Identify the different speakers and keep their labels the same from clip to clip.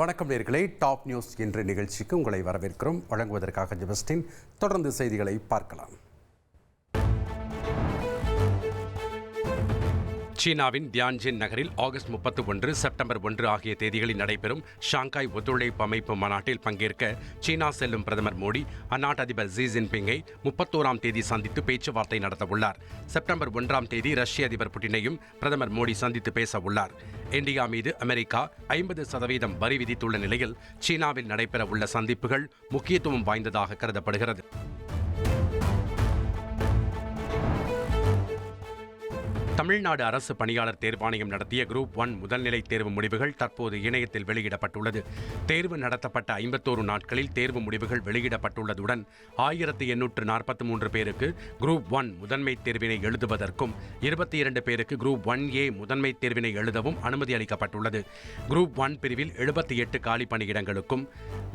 Speaker 1: வணக்கம் நேயர்களே, top news என்ற நிகழ்ச்சிக்கு உங்களை வரவேற்கிறோம். வழங்குவதற்காக ஜெபஸ்டின். தொடர்ந்து செய்திகளை பார்க்கலாம். சீனாவின் தியான்ஜின் நகரில் ஆகஸ்ட் 31, செப்டம்பர் 1 ஆகிய தேதிகளில் நடைபெறும் ஷாங்காய் ஒத்துழைப்பு அமைப்பு மாநாட்டில் பங்கேற்க சீனா செல்லும் பிரதமர் மோடி அந்நாட்டு அதிபர் ஜி ஜின்பிங்கை 31ஆம் தேதி சந்தித்து பேச்சுவார்த்தை நடத்தவுள்ளார். செப்டம்பர் 1ஆம் தேதி ரஷ்ய அதிபர் புட்டினையும் பிரதமர் மோடி சந்தித்து பேச உள்ளார். இந்தியா மீது அமெரிக்கா 50% வரி விதித்துள்ள நிலையில் சீனாவில் நடைபெறவுள்ள சந்திப்புகள் முக்கியத்துவம் வாய்ந்ததாக கருதப்படுகிறது. தமிழ்நாடு அரசு பணியாளர் தேர்வாணையம் நடத்திய குரூப் 1 முதல்நிலை தேர்வு முடிவுகள் தற்போது இணையத்தில் வெளியிடப்பட்டுள்ளது. தேர்வு நடத்தப்பட்ட 51 நாட்களில் தேர்வு முடிவுகள் வெளியிடப்பட்டுள்ளதுடன் 1843 பேருக்கு குரூப் 1 முதன்மை தேர்வினை எழுதுவதற்கும் 22 பேருக்கு குரூப் 1A முதன்மை தேர்வினை எழுதவும் அனுமதி அளிக்கப்பட்டுள்ளது. குரூப் 1 பிரிவில் 78 காலி பணியிடங்களுக்கும்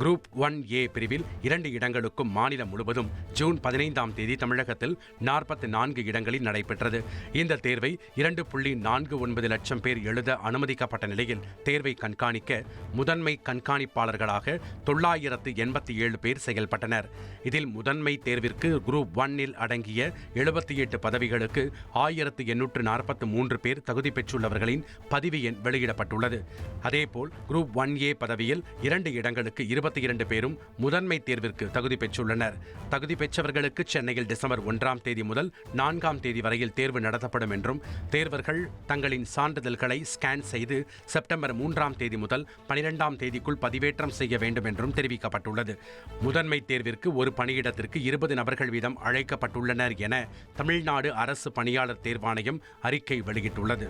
Speaker 1: குரூப் 1A பிரிவில் 2 இடங்களுக்கும் மாநிலம் முழுவதும் ஜூன் 15ஆம் தேதி தமிழகத்தில் 44 இடங்களில் நடைபெற்றது. இந்த தேர்வை 2.49 லட்சம் பேர் எழுத அனுமதிக்கப்பட்ட நிலையில் தேர்வை கண்காணிக்க முதன்மை கண்காணிப்பாளர்களாக 987 பேர் செயல்பட்டனர். இதில் முதன்மை தேர்விற்கு குரூப் 1 அடங்கிய 78 பதவிகளுக்கு 1843 பேர் தகுதி பெற்றுள்ளவர்களின் பதிவு எண் வெளியிடப்பட்டுள்ளது. அதேபோல் குரூப் 1A பதவியில் 2 இடங்களுக்கு 22 பேரும் முதன்மை தேர்விற்கு தகுதி பெற்றுள்ளனர். தகுதி பெற்றவர்களுக்கு சென்னையில் டிசம்பர் 1ஆம் தேதி முதல் 4ஆம் தேதி வரையில் தேர்வு நடத்தப்படும் என்றும் தேர்வர்கள் தங்களின் சான்றிதழ்களை ஸ்கேன் செய்து செப்டம்பர் 3ஆம் தேதி முதல் 12ஆம் தேதிக்குள் பதிவேற்றம் செய்ய வேண்டும் என்றும் தெரிவிக்கப்பட்டுள்ளது. முதன்மை தேர்விற்கு ஒரு பணியிடத்திற்கு 20 நபர்கள் வீதம் அழைக்கப்பட்டுள்ளனர் என தமிழ்நாடு அரசு பணியாளர் தேர்வாணையம் அறிக்கை வெளியிட்டுள்ளது.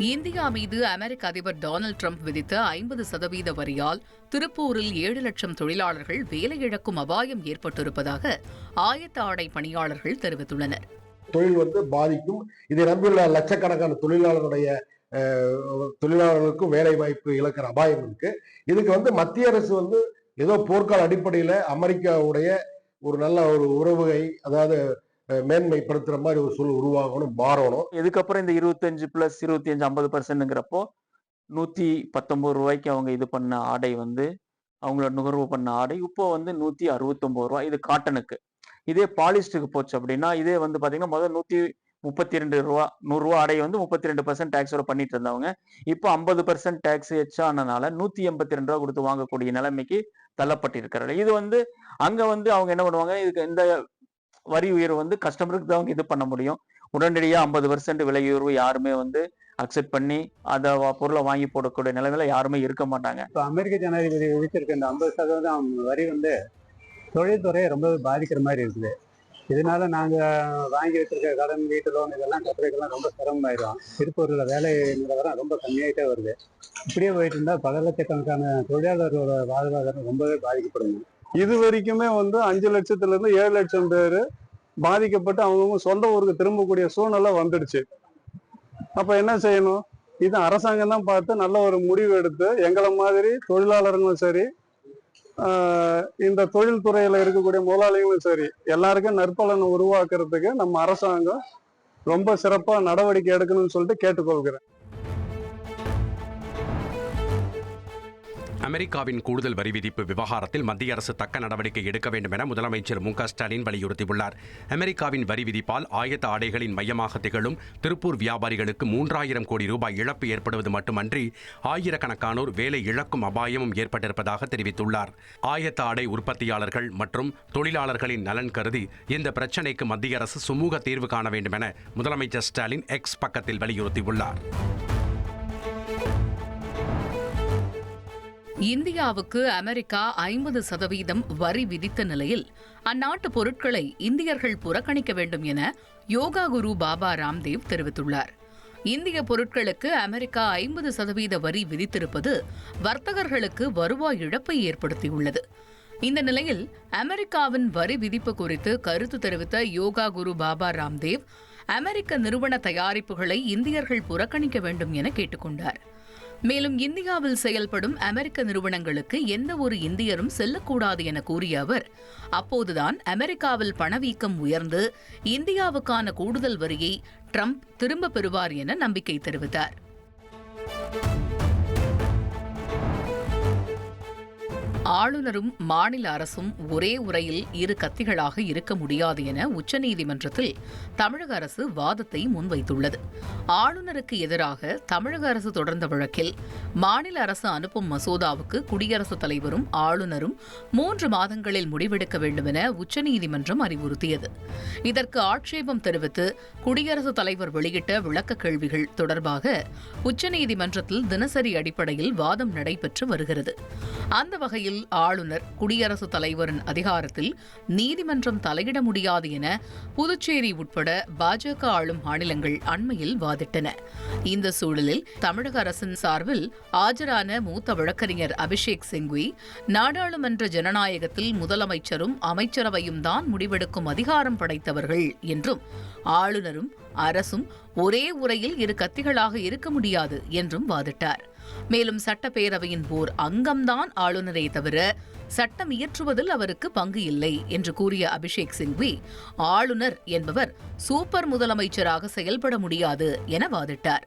Speaker 2: இந்தியா மீது அமெரிக்க அதிபர் டொனால்டு டிரம்ப் விதித்த 50% வரியால் திருப்பூரில் 7 லட்சம் தொழிலாளர்கள் வேலையிழக்கும் அபாயம் ஏற்பட்டிருப்பதாக ஆயத்த ஆடை பணியாளர்கள் தெரிவித்துள்ளனர்.
Speaker 3: தொழில் பாதிக்கும். இதை நம்பியுள்ள லட்சக்கணக்கான தொழிலாளர்களுக்கும் வேலை வாய்ப்பு இழக்கிற அபாயம் இருக்கு. இதுக்கு மத்திய அரசு ஏதோ போர்க்கால அடிப்படையில அமெரிக்காவுடைய ஒரு நல்ல ஒரு உறவுகை, அதாவது மேன்மைப்படுத்துற மாதிரி ஒரு சூழல் உருவாகணும், மாறணும்.
Speaker 4: இதுக்கப்புறம் இந்த 25 + 25 50%ங்கிறப்போ 119 ரூபாய்க்கு அவங்க இது பண்ண ஆடை அவங்களோட நுகர்வு பண்ண ஆடை இப்போ 169 ரூபாய். இது காட்டனுக்கு. இதே பாலிஸ்டருக்கு போச்சு அப்படின்னா இதே பாத்தீங்கன்னா முதல் 132 ரூபா 100 ரூபா ஆடை 32% டேக்ஸோட பண்ணிட்டு இருந்தவங்க இப்போ 50% டேக்ஸ் எச்சானனால 182 ரூபா கொடுத்து வாங்கக்கூடிய நிலைமைக்கு தள்ளப்பட்டிருக்கிறாங்க. இது அங்க அவங்க என்ன பண்ணுவாங்க, இதுக்கு இந்த வரி உயர்வு கஸ்டமருக்கு தான் அவங்க இது பண்ண முடியும். உடனடியாக 50% விலை உயர்வு யாருமே அக்செப்ட் பண்ணி அதை பொருளை வாங்கி போடக்கூடிய நிலைமையில யாருமே இருக்க மாட்டாங்க.
Speaker 5: இப்போ அமெரிக்க ஜனாதிபதி விதிச்சிருக்க இந்த 50% வரி தொழில்துறையை ரொம்ப பாதிக்கிற மாதிரி இருக்குது. இதனால நாங்கள் வாங்கி வச்சிருக்க கடன், வீட்டு லோன் இதெல்லாம் கட்டுறதுக்கெல்லாம் ரொம்ப சிரமமாயிடும். திருப்பூரில் வேலை நிலவரம் ரொம்ப கம்மியாயிட்டே வருது. இப்படியே போயிட்டு இருந்தால் பல லட்சக்கணக்கான தொழிலாளர்களோட வாழ்வாதாரம் ரொம்பவே பாதிக்கப்படுங்க.
Speaker 6: இது வரைக்குமே 5 லட்சத்துல இருந்து 7 லட்சம் பேர் பாதிக்கப்பட்டு அவங்கவுங்க சொந்த ஊருக்கு திரும்பக்கூடிய சூழ்நிலை வந்துடுச்சு. அப்ப என்ன செய்யணும்? இது அரசாங்கம் தான் பார்த்து நல்ல ஒரு முடிவு எடுத்து எங்களை மாதிரி தொழிலாளர்களும் சரி, இந்த தொழில்துறையில இருக்கக்கூடிய முதலாளிகளும் சரி, எல்லாருக்கும் நற்பலனை உருவாக்குறதுக்கு நம்ம அரசாங்கம் ரொம்ப சிறப்பா நடவடிக்கை எடுக்கணும்னு சொல்லிட்டு கேட்டுக்கொள்கிறேன்.
Speaker 1: அமெரிக்காவின் கூடுதல் வரி விதிப்பு விவகாரத்தில் மத்திய அரசு தக்க நடவடிக்கை எடுக்க வேண்டும் என முதலமைச்சர் மு க ஸ்டாலின் வலியுறுத்தியுள்ளார். அமெரிக்காவின் வரி விதிப்பால் ஆயத்த ஆடைகளின் மையமாக திகழும் திருப்பூர் வியாபாரிகளுக்கு 3000 கோடி ரூபாய் இழப்பு ஏற்படுவது மட்டுமன்றி ஆயிரக்கணக்கானோர் வேலை இழக்கும் அபாயமும் ஏற்பட்டிருப்பதாக தெரிவித்துள்ளார். ஆயத்த ஆடை உற்பத்தியாளர்கள் மற்றும் தொழிலாளர்களின் நலன் கருதி இந்த பிரச்சினைக்கு மத்திய அரசு சுமூக தீர்வு காண வேண்டும் என முதலமைச்சர் ஸ்டாலின் எக்ஸ் பக்கத்தில் வலியுறுத்தியுள்ளார்.
Speaker 2: இந்தியாவுக்கு அமெரிக்கா 50% வரி விதித்த நிலையில் அந்நாட்டு பொருட்களை இந்தியர்கள் புறக்கணிக்க வேண்டும் என யோகா குரு பாபா ராம்தேவ் தெரிவித்துள்ளார். இந்திய பொருட்களுக்கு அமெரிக்கா 50% வரி விதித்திருப்பது வர்த்தகர்களுக்கு வருவாய் இழப்பை ஏற்படுத்தியுள்ளது. இந்த நிலையில் அமெரிக்காவின் வரி விதிப்பு குறித்து கருத்து தெரிவித்த யோகா குரு பாபா ராம்தேவ் அமெரிக்க நிறுவன தயாரிப்புகளை இந்தியர்கள் புறக்கணிக்க வேண்டும் என கேட்டுக்கொண்டார். மேலும் இந்தியாவில் செயல்படும் அமெரிக்க நிறுவனங்களுக்கு எந்த ஒரு இந்தியரும் செல்லக்கூடாது என கூறிய அவர், அப்போதுதான் அமெரிக்காவில் பணவீக்கம் உயர்ந்து இந்தியாவுக்கான கூடுதல் வரியை ட்ரம்ப் திரும்ப பெறுவார் என நம்பிக்கை தெரிவித்தார். ஆளுநரும் மாநில அரசும் ஒரே உரையில் இரு கத்திகளாக இருக்க முடியாது என உச்சநீதிமன்றத்தில் தமிழக அரசு வாதத்தை முன்வைத்துள்ளது. ஆளுநருக்கு எதிராக தமிழக அரசு தொடர்ந்த வழக்கில் மாநில அரசு அனுப்பும் மசோதாவுக்கு குடியரசுத் தலைவரும் ஆளுநரும் 3 மாதங்களில் முடிவெடுக்க வேண்டும் என உச்சநீதிமன்றம் அறிவுறுத்தியது. இதற்கு ஆட்சேபம் தெரிவித்து குடியரசுத் தலைவர் வெளியிட்ட விளக்க கேள்விகள் தொடர்பாக உச்சநீதிமன்றத்தில் தினசரி அடிப்படையில் வாதம் நடைபெற்று வருகிறது. அந்த வகையில் ஆளுநர் குடியரசுத் தலைவரின் அதிகாரத்தில் நீதிமன்றம் தலையிட முடியாது என புதுச்சேரி உட்பட பாஜக ஆளும் மாநிலங்கள் அண்மையில் வாதிட்டன. இந்த சூழலில் தமிழக அரசின் சார்பில் ஆஜரான மூத்த வழக்கறிஞர் அபிஷேக் சிங்வி, நாடாளுமன்ற ஜனநாயகத்தில் முதலமைச்சரும் அமைச்சரவையும் தான் முடிவெடுக்கும் அதிகாரம் படைத்தவர்கள் என்றும் ஆளுநரும் அரசும் ஒரே உரையில் இரு கத்திகளாக இருக்க முடியாது என்றும் வாதிட்டார். மேலும் சட்டப்பேரவையின் ஓர் அங்கம்தான் ஆளுநரே தவிர சட்டம் இயற்றுவதில் அவருக்கு பங்கு இல்லை என்று கூறிய அபிஷேக் சிங்வி, ஆளுநர் என்பவர் சூப்பர் முதலமைச்சராக செயல்பட முடியாது என வாதிட்டார்.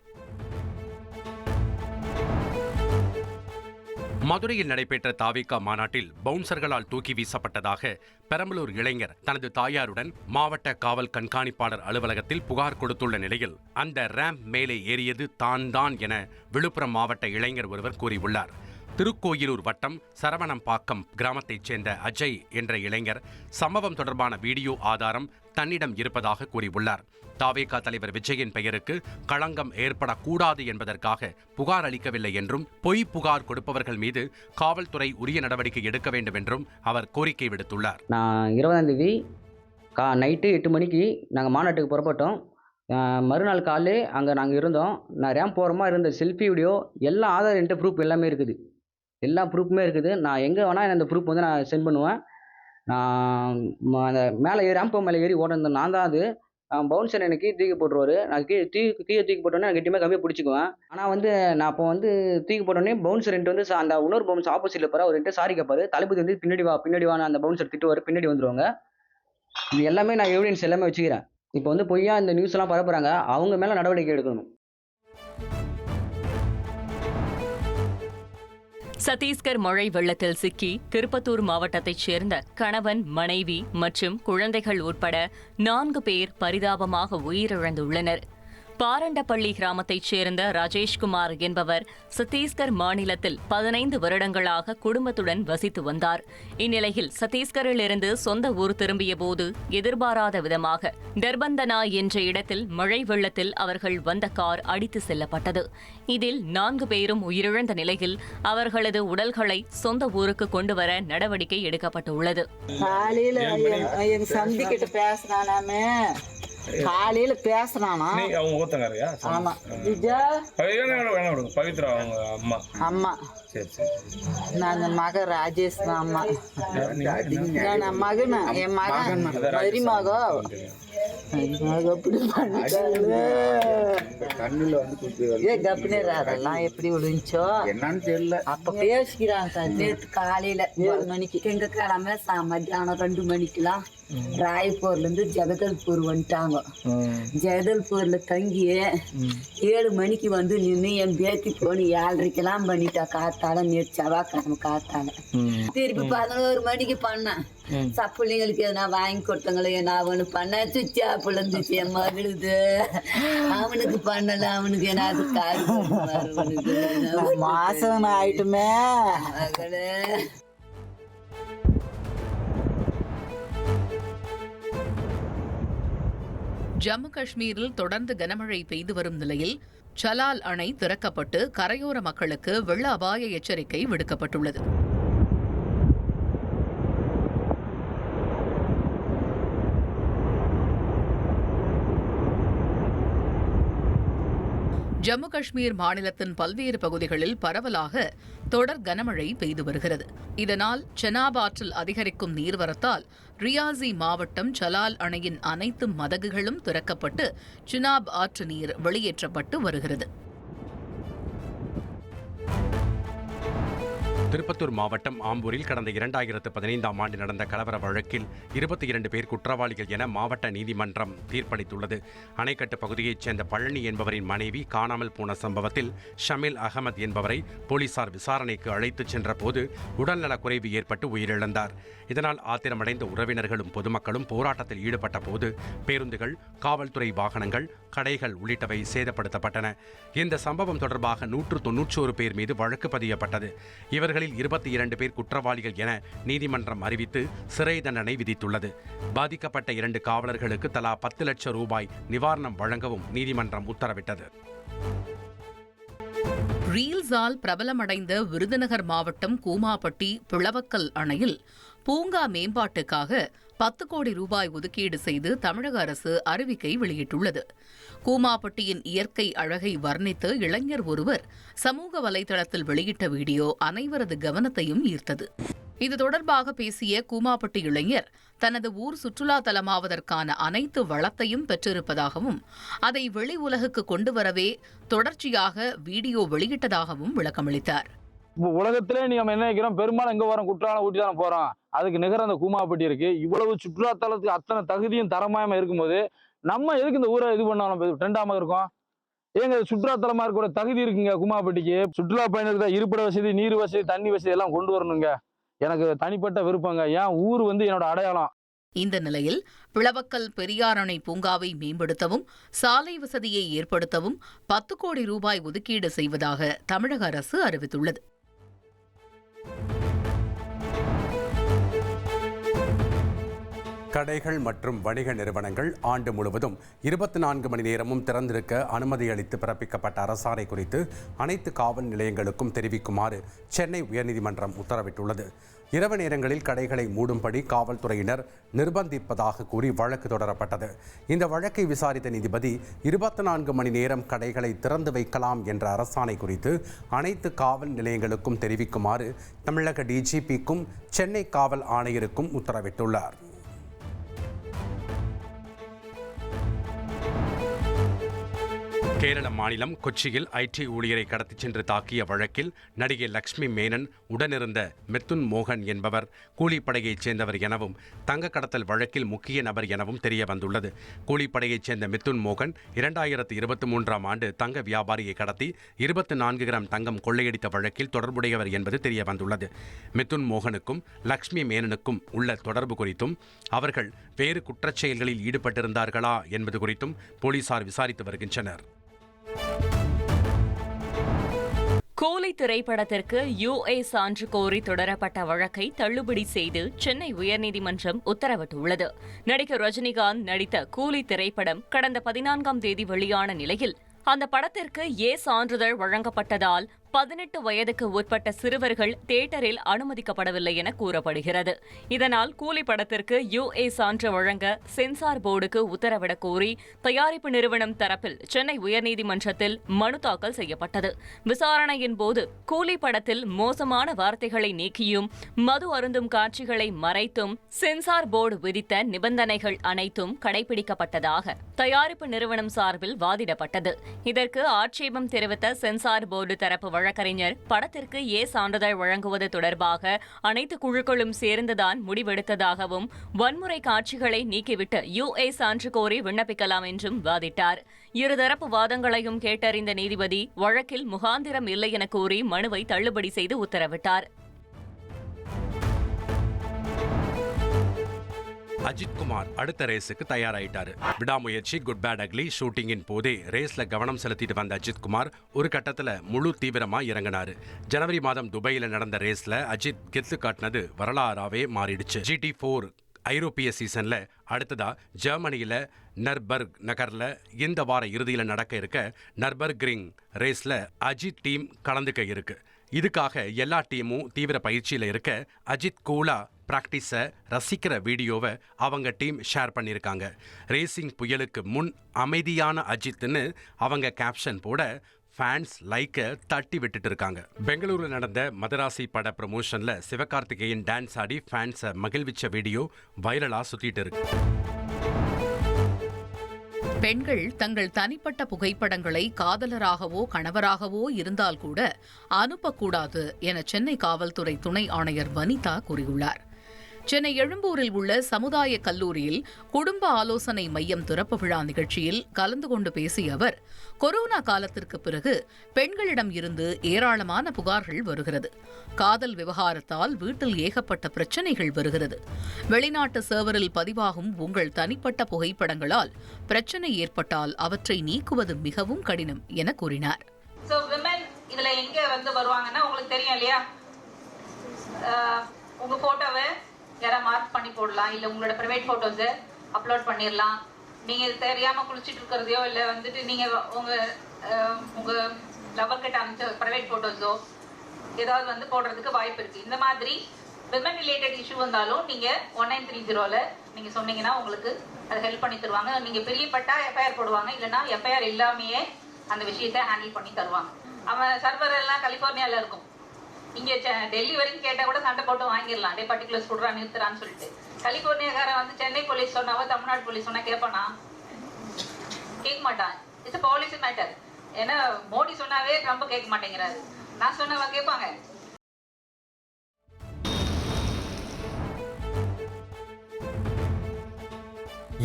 Speaker 1: மதுரையில் நடைபெற்ற தாவேகா மாநாட்டில் பவுன்சர்களால் தூக்கி வீசப்பட்டதாக பெரம்பலூர் இளைஞர் தனது தாயாருடன் மாவட்ட காவல் கண்காணிப்பாளர் அலுவலகத்தில் புகார் கொடுத்துள்ள நிலையில் அந்த ரேம்ப் மேலே ஏறியது தான் என விழுப்புரம் மாவட்ட இளைஞர் ஒருவர் கூறியுள்ளார். திருக்கோயிலூர் வட்டம் சரவணம்பாக்கம் கிராமத்தைச் சேர்ந்த அஜய் என்ற இளைஞர் சம்பவம் தொடர்பான வீடியோ ஆதாரம் தன்னிடம் இருப்பதாக கூறியுள்ளார். தாவேகா தலைவர் விஜயின் பெயருக்கு களங்கம் ஏற்படக்கூடாது என்பதற்காக புகார் அளிக்கவில்லை என்றும் பொய் புகார் கொடுப்பவர்கள் மீது காவல்துறை உரிய நடவடிக்கை எடுக்க வேண்டும் என்றும் அவர் கோரிக்கை விடுத்துள்ளார்.
Speaker 7: நான் 20ஆம் தேதி நைட்டு 8 மணிக்கு நாங்கள் மாநாட்டுக்கு புறப்பட்டோம். மறுநாள் காலையிலே அங்கே நாங்கள் இருந்தோம். நான் ரேம்ப் போகிறோமா இருந்த செல்ஃபி வீடியோ எல்லா ஆதார் என்கிட்ட ப்ரூஃப் எல்லாமே இருக்குது. எல்லா ப்ரூஃப்புமே இருக்குது. நான் எங்கே வேணால் அந்த ப்ரூஃப் வந்து நான் சென்ட் பண்ணுவேன். நான் அந்த மேலே ரேம்ப் மேலே ஏறி ஓடுறது நான் தான். அது பவுன்சர் எனக்கு தூக்கி போட்டுருவார். நான் கீழே தூக்கி போட்டோன்னே நான் கெட்டியமாக கம்மியாக பிடிச்சிக்குவேன். ஆனால் வந்து நான் அப்போ வந்து தூக்கி போட்டோன்னே பவுன்சர் ரெண்டு வந்து அந்த இன்னொரு பவுன்சர் ஆப்போசிட்டில் போகிற ஒரு ரெண்டு சாரி கேட்பாரு. தளபதி வந்து பின்னாடி வான்னு அந்த பவுன்சர் திட்டுவார். பின்னாடி வந்துடுவாங்க. இது எல்லாமே நான் எவிடன்ஸ் எல்லாமே வச்சுக்கிறேன். இப்போ வந்து பொய்யா இந்த நியூஸ் எல்லாம் பரப்புறாங்க. அவங்க மேலே நடவடிக்கை எடுக்கணும்.
Speaker 8: சத்தீஸ்கர் மழை வெள்ளத்தில் சிக்கி திருப்பத்தூர் மாவட்டத்தைச் சேர்ந்த கணவன், மனைவி மற்றும் குழந்தைகள் உட்பட 4 பேர் பரிதாபமாக உயிரிழந்துள்ளனர். பாரண்டப்பள்ளி கிராமத்தைச் சேர்ந்த ராஜேஷ்குமார் என்பவர் சத்தீஸ்கர் மாநிலத்தில் 15 வருடங்களாக குடும்பத்துடன் வசித்து வந்தார். இந்நிலையில் சத்தீஸ்கரிலிருந்து சொந்த ஊர் திரும்பிய போது எதிர்பாராத விதமாக டர்பந்தனா என்ற இடத்தில் மழை வெள்ளத்தில் அவர்கள் வந்த கார் அடித்து செல்லப்பட்டது. இதில் 4 பேரும் உயிரிழந்த நிலையில் அவர்களது உடல்களை சொந்த ஊருக்கு கொண்டு வர நடவடிக்கை எடுக்கப்பட்டுள்ளது.
Speaker 9: காலையில பேசுறானா
Speaker 10: அவங்க ஊத்தங்கரையா?
Speaker 9: ஆமா.
Speaker 10: பவித்ரா அவங்க அம்மா.
Speaker 9: அம்மா நான் மக ராஜேஷ் அம்மா. என் மகன் மருமக அதெல்லாம் எப்படி விழுந்துச்சோ என்னன்னு தெரியல. அப்ப பேசிக்கிறாங்க. நேற்று காலையில 7 மணிக்கு எங்க கிழமை மத்தியானம் 2 மணிக்கெல்லாம் ராய்ப்பூர்ல இருந்து ஜெகதல்பூர் வந்துட்டாங்க. ஜெகதல்பூர்ல தங்கி 7 மணிக்கு வந்து நின்று என் பேத்தி போன 7:30 பண்ணிட்டா. காத்தால நேற்று செவ்வாய்க்கிழமை காத்தால திருப்பி 11 மணிக்கு பண்ணேன். பிள்ளைங்களுக்கு எதனா வாங்கி கொடுத்தங்களோ என்ன அவனு பண்ண சுச்சா பிள்ளைந்துச்சு. என் மகளுது அவனுக்கு பண்ணல. அவனுக்கு என்ன மாசம் ஆயிட்டுமே மகளே.
Speaker 2: ஜம்மு காஷ்மீரில் தொடர்ந்து கனமழை பெய்து வரும் நிலையில் சலால் அணை திறக்கப்பட்டு கரையோர மக்களுக்கு வெள்ள அபாய எச்சரிக்கை விடுக்கப்பட்டுள்ளது. ஜம்மு காஷ்மீர் மாநிலத்தின் பல்வேறு பகுதிகளில் பரவலாக தொடர் கனமழை பெய்து வருகிறது. இதனால் செனாப் ஆற்றில் அதிகரிக்கும் நீர்வரத்தால் ரியாசி மாவட்டம் சலால் அணையின் அனைத்து மதகுகளும் திறக்கப்பட்டு செனாப் ஆற்று நீர் வெளியேற்றப்பட்டு வருகிறது.
Speaker 1: திருப்பத்தூர் மாவட்டம் ஆம்பூரில் கடந்த 2015ஆம் ஆண்டு நடந்த கலவர வழக்கில் 22 பேர் குற்றவாளிகள் என மாவட்ட நீதிமன்றம் தீர்ப்பளித்துள்ளது. அணைக்கட்டு பகுதியைச் சேர்ந்த பழனி என்பவரின் மனைவி காணாமல் போன சம்பவத்தில் ஷமீல் அகமது என்பவரை போலீசார் விசாரணைக்கு அழைத்துச் சென்ற போது உடல்நலக்குறைவு ஏற்பட்டு உயிரிழந்தார். இதனால் ஆத்திரமடைந்த உறவினர்களும் பொதுமக்களும் போராட்டத்தில் ஈடுபட்ட போது பேருந்துகள், காவல்துறை வாகனங்கள், கடைகள் உள்ளிட்டவை சேதப்படுத்தப்பட்டன. இந்த சம்பவம் தொடர்பாக 191 பேர் மீது வழக்கு பதியப்பட்டது. இவர்களில் 22 பேர் குற்றவாளிகள் என நீதிமன்றம் அறிவித்து சிறை தண்டனை விதித்துள்ளது. பாதிக்கப்பட்ட 2 காவலர்களுக்கு தலா 10 லட்சம் ரூபாய் நிவாரணம் வழங்கவும் நீதிமன்றம் உத்தரவிட்டது.
Speaker 2: ரீல்ஸால் பிரபலமடைந்த விருதுநகர் மாவட்டம் கூமாப்பட்டி பிளவக்கல் அணையில் பூங்கா மேம்பாட்டுக்காக 10 கோடி ரூபாய் ஒதுக்கீடு செய்து தமிழக அரசு அறிவிக்கை வெளியிட்டுள்ளது. கூமாப்பட்டியின் இயற்கை அழகை வர்ணித்து இளைஞர் ஒருவர் சமூக வலைதளத்தில் வெளியிட்ட வீடியோ அனைவரது கவனத்தையும் ஈர்த்தது. இது தொடர்பாக பேசிய கூமாப்பட்டி இளைஞர் தனது ஊர் சுற்றுலா தலமாவதற்கான அனைத்து வளத்தையும் பெற்றிருப்பதாகவும் அதை வெளி உலகுக்கு கொண்டு வரவே தொடர்ச்சியாக வீடியோ வெளியிட்டதாகவும் விளக்கமளித்தார்.
Speaker 11: உலகத்திலே நம்ம என்ன நினைக்கிறோம், பெரும்பாலும் எங்க வரோம், குற்றாலம் ஊட்டி தானே போறோம். அதுக்கு நிகர அந்த கூமாப்பட்டி இருக்கு. இவ்வளவு சுற்றுலா தலத்துக்கு அத்தனை தகுதியும் தரமாயமா இருக்கும்போது நம்ம எதுக்கு இந்த ஊரை இது பண்ணாலும் ட்ரெண்டாம இருக்கோம்? ஏங்க சுற்றுலாத்தலமா இருக்கிற தகுதி இருக்குங்க கூமாப்பட்டிக்கு. சுற்றுலா பயணிகள் இருப்பிட வசதி, நீர் வசதி, தண்ணி வசதி எல்லாம் கொண்டு வரணுங்க. எனக்கு தனிப்பட்ட விருப்பங்க. ஏன் ஊர் என்னோட அடையாளம்.
Speaker 2: இந்த நிலையில் பிளவக்கல் பெரியார் அணை பூங்காவை மேம்படுத்தவும் சாலை வசதியை ஏற்படுத்தவும் 10 கோடி ரூபாய் ஒதுக்கீடு செய்வதாக தமிழக அரசு அறிவித்துள்ளது.
Speaker 1: கடைகள் மற்றும் வணிக நிறுவனங்கள் ஆண்டு முழுவதும் 24 மணி நேரமும் திறந்திருக்க அனுமதி அளித்து பிறப்பிக்கப்பட்ட அரசாணை குறித்து அனைத்து காவல் நிலையங்களுக்கும் தெரிவிக்குமாறு சென்னை உயர்நீதிமன்றம் உத்தரவிட்டுள்ளது. இரவு நேரங்களில் கடைகளை மூடும்படி காவல்துறையினர் நிர்பந்திப்பதாக கூறி வழக்கு தொடரப்பட்டது. இந்த வழக்கை விசாரித்த நீதிபதி 24 மணி நேரம் கடைகளை திறந்து வைக்கலாம் என்ற அரசாணை குறித்து அனைத்து காவல் நிலையங்களுக்கும் தெரிவிக்குமாறு தமிழக டிஜிபிக்கும் சென்னை காவல் ஆணையருக்கும் உத்தரவிட்டுள்ளார். கேரள மாநிலம் கொச்சியில் ஐடி ஊழியரை கடத்திச் சென்று தாக்கிய வழக்கில் நடிகை லக்ஷ்மி மேனன் உடனிருந்த மித்துன் மோகன் என்பவர் கூலிப்படையைச் சேர்ந்தவர் எனவும் தங்க கடத்தல் வழக்கில் முக்கிய நபர் எனவும் தெரிய வந்துள்ளது. கூலிப்படையைச் சேர்ந்த மித்துன் மோகன் 2023ஆம் ஆண்டு தங்க வியாபாரியை கடத்தி 24 கிராம் தங்கம் கொள்ளையடித்த வழக்கில் தொடர்புடையவர் என்பது தெரிய வந்துள்ளது. மித்துன் மோகனுக்கும் லக்ஷ்மி மேனனுக்கும் உள்ள தொடர்பு குறித்தும் அவர்கள் வேறு குற்றச்செயல்களில் ஈடுபட்டிருந்தார்களா என்பது குறித்தும் போலீசார் விசாரித்து வருகின்றனர்.
Speaker 8: கூலி திரைப்படத்திற்கு UA சான்று கோரி தொடரப்பட்ட வழக்கை தள்ளுபடி செய்து சென்னை உயர்நீதிமன்றம் உத்தரவிட்டுள்ளது. நடிகர் ரஜினிகாந்த் நடித்த கூலி திரைப்படம் கடந்த 14ஆம் தேதி வெளியான நிலையில் அந்த படத்திற்கு A சான்றிதழ் வழங்கப்பட்டதால் 18 வயதுக்கு உட்பட்ட சிறுவர்கள் தியேட்டரில் அனுமதிக்கப்படவில்லை என கூறப்படுகிறது. இதனால் கூலி படத்திற்கு UA சான்று வழங்க சென்சார் போர்டுக்கு உத்தரவிடக் கோரி தயாரிப்பு நிறுவனம் தரப்பில் சென்னை உயர்நீதிமன்றத்தில் மனு தாக்கல் செய்யப்பட்டது. விசாரணையின் போது கூலி படத்தில் மோசமான வார்த்தைகளை நீக்கியும் மது அருந்தும் காட்சிகளை மறைத்தும் சென்சார் போர்டு விதித்த நிபந்தனைகள் அனைத்தும் கடைபிடிக்கப்பட்டதாக தயாரிப்பு நிறுவனம் சார்பில் வாதிடப்பட்டது. இதற்கு ஆட்சேபம் தெரிவித்த சென்சார் போர்டு தரப்பு வழக்கறிஞர் படத்திற்கு A சான்றிதழ் வழங்குவது தொடர்பாக அனைத்து குழுக்களும் சேர்ந்துதான் முடிவெடுத்ததாகவும் வன்முறை காட்சிகளை நீக்கிவிட்டு UA சான்று கோரி விண்ணப்பிக்கலாம் என்றும் வாதிட்டார். இருதரப்பு வாதங்களையும் கேட்டறிந்த நீதிபதி வழக்கில் முகாந்திரம் இல்லை என கூறி மனுவை தள்ளுபடி செய்து உத்தரவிட்டார்.
Speaker 1: அஜித் குமார் அடுத்த ரேஸுக்கு தயாராயிட்டாரு. விடாமுயற்சி குட் பேட் அக்லி ஷூட்டிங்கின் போதே ரேஸ்ல கவனம் செலுத்திட்டு வந்த அஜித் குமார் ஒரு கட்டத்துல முழு தீவிரமா இறங்கினாரு. ஜனவரி மாதம் துபாயில நடந்த ரேஸ்ல அஜித் கெத்து காட்டினது வரலாறாவே மாறிடுச்சு. GT4 ஐரோப்பிய சீசன்ல அடுத்ததா ஜெர்மனியில நர்பர்க் நகர்ல இந்த வார இறுதியில நடக்க இருக்க நர்பர்க் ரிங் ரேஸ்ல அஜித் டீம் கலந்துக்க இருக்கு. இதுக்காக எல்லா டீமும் தீவிர பயிற்சியில இருக்க அஜித் கூலா பிராக்டிஸை ரசிக்கிற வீடியோவை அவங்க டீம் ஷேர் பண்ணியிருக்காங்க. ரேசிங் புயலுக்கு முன் அமைதியான அஜித்னு அவங்க கேப்ஷன் போட ஃபேன்ஸ் லைக்கை தட்டி விட்டுட்டு இருக்காங்க. பெங்களூரில் நடந்த மதராசி பட ப்ரமோஷனில் சிவகார்த்திகேயன் டான்ஸ் ஆடி ஃபேன்ஸை மகிழ்விச்ச வீடியோ வைரலாக சுற்றிட்டு இருக்கு.
Speaker 2: பெண்கள் தங்கள் தனிப்பட்ட புகைப்படங்களை காதலராகவோ கணவராகவோ இருந்தால் கூட அனுப்பக்கூடாது என சென்னை காவல்துறை துணை ஆணையர் வனிதா கூறியுள்ளார். சென்னை எழும்பூரில் உள்ள சமுதாய கல்லூரியில் குடும்ப ஆலோசனை மையம் திறப்பு விழா நிகழ்ச்சியில் கலந்து கொண்டு பேசிய அவர், கொரோனா காலத்திற்கு பிறகு பெண்களிடம் இருந்து ஏராளமான புகார்கள் வருகிறது. காதல் விவகாரத்தால் வீட்டில் ஏகப்பட்ட பிரச்சனைகள் வருகிறது. வெளிநாட்டு சர்வரில் பதிவாகும் உங்கள் தனிப்பட்ட புகைப்படங்களால் பிரச்சனை ஏற்பட்டால் அவற்றை நீக்குவது மிகவும் கடினம் என கூறினார்.
Speaker 12: இதுல எங்க வருவாங்கன்னா உங்களுக்கு தெரியும் இல்லையா, உங்க போட்டோவை யாராவது மார்க் பண்ணி போடலாம், இல்லை உங்களோட ப்ரைவேட் ஃபோட்டோஸை அப்லோட் பண்ணிடலாம். நீங்கள் தெரியாமல் குளிச்சுட்டு இருக்கிறதையோ இல்லை நீங்கள் உங்கள் லவர்கிட்ட அனுப்பிச்ச ப்ரைவேட் ஃபோட்டோஸோ ஏதாவது போடுறதுக்கு வாய்ப்பு இருக்குது. இந்த மாதிரி விமன் ரிலேட்டட் இஷ்யூ வந்தாலும் நீங்கள் 1930 நீங்கள் சொன்னீங்கன்னா உங்களுக்கு அதை ஹெல்ப் பண்ணி தருவாங்க. நீங்கள் பிரியப்பட்டா எஃப்ஐஆர் போடுவாங்க, இல்லைனா எஃப்ஐஆர் இல்லாமையே அந்த விஷயத்தை ஹேண்டில் பண்ணி தருவாங்க. அவன் சர்வர் எல்லாம் கலிஃபோர்னியாவில் இருக்கும், இங்கே டெல்லி வரைக்கும் கேட்டால் கூட சண்டை போட்டு வாங்கிடலாம், டே பர்டிகுலர்ஸ் கொடுறான் நிறுத்துறான்னு சொல்லிட்டு. கலிஃபோர்னியாக்காரன் சென்னை போலீஸ் சொன்னாவோ தமிழ்நாடு போலீஸ் சொன்னா கேட்பானா? கேட்க மாட்டான். It's policy matter. ஏன்னா மோடி சொன்னாவே ட்ரம்ப் கேட்க மாட்டேங்கிறாரு, நான் சொன்னவா கேட்பாங்க.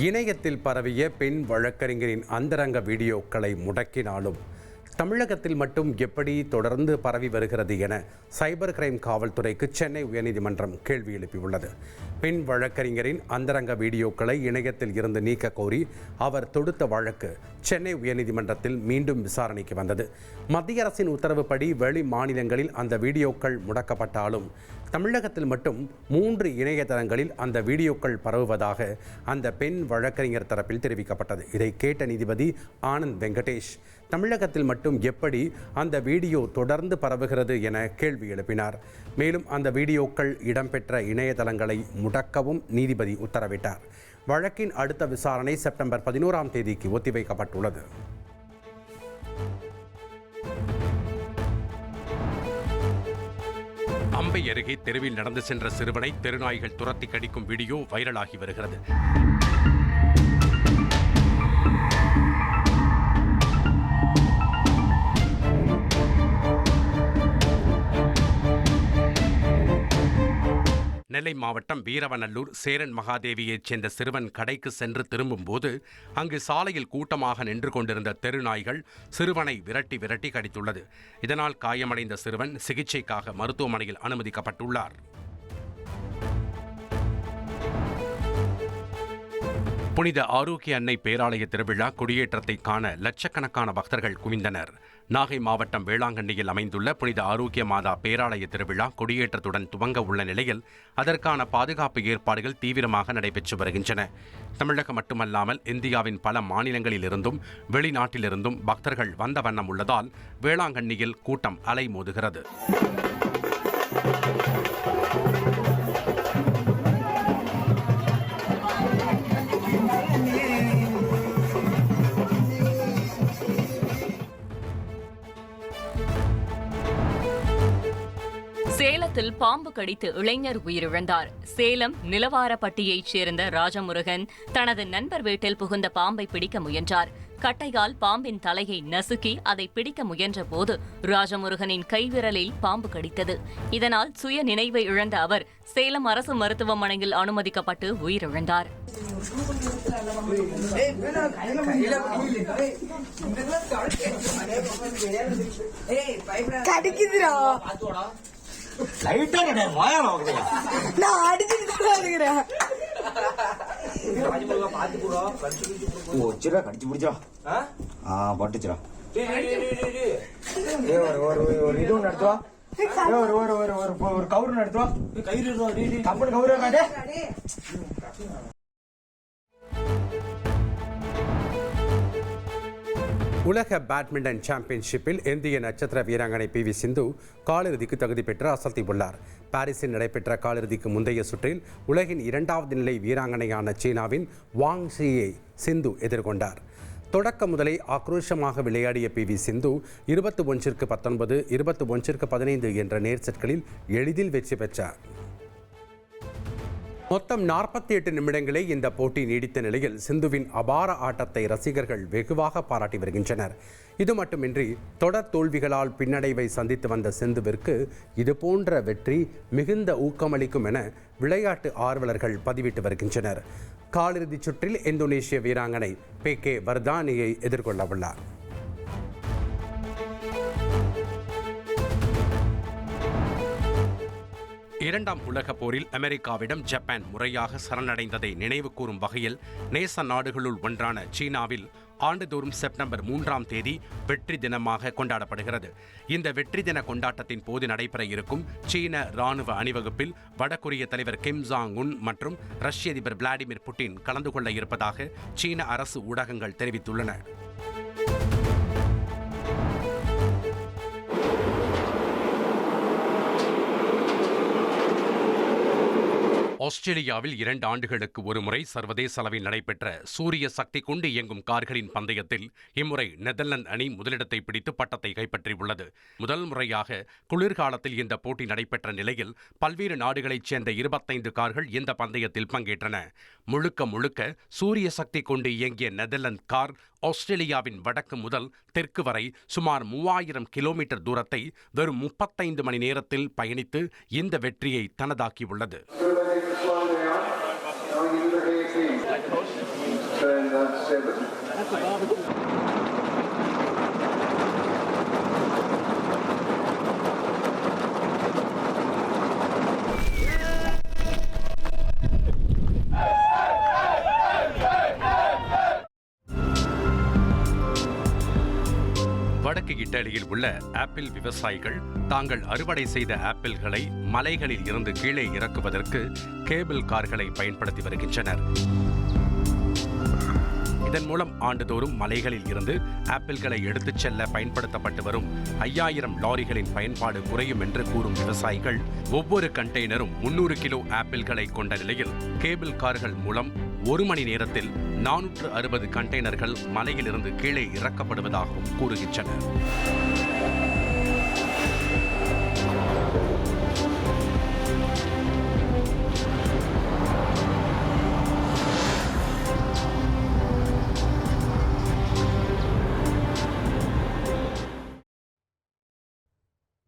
Speaker 1: இணையத்தில் பரவிய பெண் வழக்கறிஞரின் அந்தரங்க வீடியோக்களை முடக்கினாலும் தமிழகத்தில் மட்டும் எப்படி தொடர்ந்து பரவி வருகிறது என சைபர் கிரைம் காவல்துறைக்கு சென்னை உயர்நீதிமன்றம் கேள்வி எழுப்பியுள்ளது. பெண் வழக்கறிஞரின் அந்தரங்க வீடியோக்களை இணையத்தில் இருந்து நீக்க கோரி அவர் தொடுத்த வழக்கு சென்னை உயர்நீதிமன்றத்தில் மீண்டும் விசாரணைக்கு வந்தது. மத்திய அரசின் உத்தரவுப்படி வெளி மாநிலங்களில் அந்த வீடியோக்கள் முடக்கப்பட்டாலும் தமிழகத்தில் மட்டும் 3 இணையதளங்களில் அந்த வீடியோக்கள் பரவுவதாக அந்த பெண் வழக்கறிஞர் தரப்பில் தெரிவிக்கப்பட்டது. இதை கேட்ட நீதிபதி ஆனந்த் வெங்கடேஷ் தமிழகத்தில் மட்டும் எப்படி அந்த வீடியோ தொடர்ந்து பரவுகிறது என கேள்வி எழுப்பினார். மேலும் அந்த வீடியோக்கள் இடம்பெற்ற இணையதளங்களை முடக்கவும் நீதிபதி உத்தரவிட்டார். வழக்கின் அடுத்த விசாரணை செப்டம்பர் 11ஆம் தேதிக்கு ஒத்திவைக்கப்பட்டுள்ளது. அம்பை அருகே தெருவில் நடந்து சென்ற சிறுவனை தெருநாய்கள் துரத்தி கடிக்கும் வீடியோ வைரலாகி வருகிறது. நெல்லை மாவட்டம் வீரவநல்லூர் சேரன் மகாதேவியைச் சேர்ந்த சிறுவன் கடைக்கு சென்று திரும்பும்போது அங்கு சாலையில் கூட்டமாக நின்று கொண்டிருந்த தெருநாய்கள் சிறுவனை விரட்டி விரட்டி கடித்துள்ளது. இதனால் காயமடைந்த சிறுவன் சிகிச்சைக்காக மருத்துவமனையில் அனுமதிக்கப்பட்டுள்ளார். புனித ஆரோக்கிய அன்னை பேராலய திருவிழா கொடியேற்றத்தை காண லட்சக்கணக்கான பக்தர்கள் குவிந்தனர். நாகை மாவட்டம் வேளாங்கண்ணியில் அமைந்துள்ள புனித ஆரோக்கிய மாதா பேராலய திருவிழா கொடியேற்றத்துடன் துவங்க உள்ள நிலையில் அதற்கான பாதுகாப்பு ஏற்பாடுகள் தீவிரமாக நடைபெற்று வருகின்றன. தமிழகம் மட்டுமல்லாமல் இந்தியாவின் பல மாநிலங்களிலிருந்தும் வெளிநாட்டிலிருந்தும் பக்தர்கள் வந்த வண்ணம் உள்ளதால் வேளாங்கண்ணியில் கூட்டம் அலைமோதுகிறது.
Speaker 8: சேலத்தில் பாம்பு கடித்து இளைஞர் உயிரிழந்தார். சேலம் நிலவாரப்பட்டியைச் சேர்ந்த ராஜமுருகன் தனது நண்பர் வீட்டில் புகுந்த பாம்பை பிடிக்க முயன்றார். கட்டையால் பாம்பின் தலையை நசுக்கி அதை பிடிக்க முயன்ற போது ராஜமுருகனின் கைவிரலில் பாம்பு கடித்தது. இதனால் சுய நினைவை இழந்த அவர் சேலம் அரசு மருத்துவமனையில் அனுமதிக்கப்பட்டு உயிரிழந்தார்.
Speaker 1: உலக பேட்மிண்டன் சாம்பியன்ஷிப்பில் இந்திய நட்சத்திர வீராங்கனை PV சிந்து காலிறுதிக்கு தகுதி பெற்று அசத்தியுள்ளார். பாரிஸில் நடைபெற்ற காலிறுதிக்கு முந்தைய சுற்றில் உலகின் 2வது நிலை வீராங்கனையான சீனாவின் வாங் ஷியை சிந்து எதிர்கொண்டார். தொடக்க முதலே ஆக்ரோஷமாக விளையாடிய PV சிந்து 21-19, 21-15 என்ற நேர் செட்களில் எளிதில் வெற்றி பெற்றார். மொத்தம் 48 நிமிடங்களே இந்த போட்டி நீடித்த நிலையில் சிந்துவின் அபார ஆட்டத்தை ரசிகர்கள் வெகுவாக பாராட்டி வருகின்றனர். இது மட்டுமின்றி தொடர் தோல்விகளால் பின்னடைவை சந்தித்து வந்த சிந்துவிற்கு இதுபோன்ற வெற்றி மிகுந்த ஊக்கமளிக்கும் என விளையாட்டு ஆர்வலர்கள் பதிவிட்டு வருகின்றனர். காலிறுதிச் சுற்றில் இந்தோனேஷிய வீராங்கனை PK வர்தானியை எதிர்கொள்ள உள்ளார். இரண்டாம் உலகப் போரில் அமெரிக்காவிடம் ஜப்பான் முறையாக சரணடைந்ததை நினைவு கூறும் வகையில் நேச நாடுகளுள் ஒன்றான சீனாவில் ஆண்டுதோறும் செப்டம்பர் 3ஆம் தேதி வெற்றி தினமாக கொண்டாடப்படுகிறது. இந்த வெற்றி தின கொண்டாட்டத்தின் போது நடைபெற இருக்கும் சீன ராணுவ அணிவகுப்பில் வடகொரிய தலைவர் கிம் ஜாங் உன் மற்றும் ரஷ்ய அதிபர் விளாடிமிர் புட்டின் கலந்து கொள்ள இருப்பதாக சீன அரசு ஊடகங்கள் தெரிவித்துள்ளன. ஆஸ்திரேலியாவில் 2 ஆண்டுகளுக்கு ஒருமுறை சர்வதேச அளவில் நடைபெற்ற சூரிய சக்தி கொண்டு இயங்கும் கார்களின் பந்தயத்தில் இம்முறை நெதர்லாந்து அணி முதலிடத்தை பிடித்து பட்டத்தை கைப்பற்றியுள்ளது. முதல் முறையாக குளிர்காலத்தில் இந்த போட்டி நடைபெற்ற நிலையில் பல்வேறு நாடுகளைச் சேர்ந்த 25 கார்கள் இந்த பந்தயத்தில் பங்கேற்றன. முழுக்க சூரிய சக்தி கொண்டு இயங்கிய நெதர்லாந்து கார் ஆஸ்திரேலியாவின் வடக்கு முதல் தெற்கு வரை சுமார் 3000 கிலோமீட்டர் தூரத்தை வெறும் 35 மணி நேரத்தில் பயணித்து இந்த வெற்றியை தனதாக்கியுள்ளது. வடக்கு இத்தாலியில் உள்ள ஆப்பிள் விவசாயிகள் தாங்கள் அறுவடை செய்த ஆப்பிள்களை மலைகளில் இருந்து கீழே இறக்குவதற்கு கேபிள் கார்களை பயன்படுத்தி வருகின்றனர். இதன் மூலம் ஆண்டுதோறும் மலைகளில் இருந்து ஆப்பிள்களை எடுத்துச் செல்ல பயன்படுத்தப்பட்டு வரும் 5000 லாரிகளின் பயன்பாடு குறையும் என்று கூறும் விவசாயிகள் ஒவ்வொரு கண்டெய்னரும் 300 கிலோ ஆப்பிள்களை கொண்ட நிலையில் கேபிள் கார்கள் மூலம் 1 மணி நேரத்தில் 460 கண்டெய்னர்கள் மலையிலிருந்து கீழே இறக்கப்படுவதாகவும் கூறுகின்றனர்.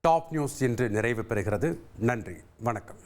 Speaker 1: டாப் நியூஸ் இன்று நிறைவு பெறுகிறது. நன்றி, வணக்கம்.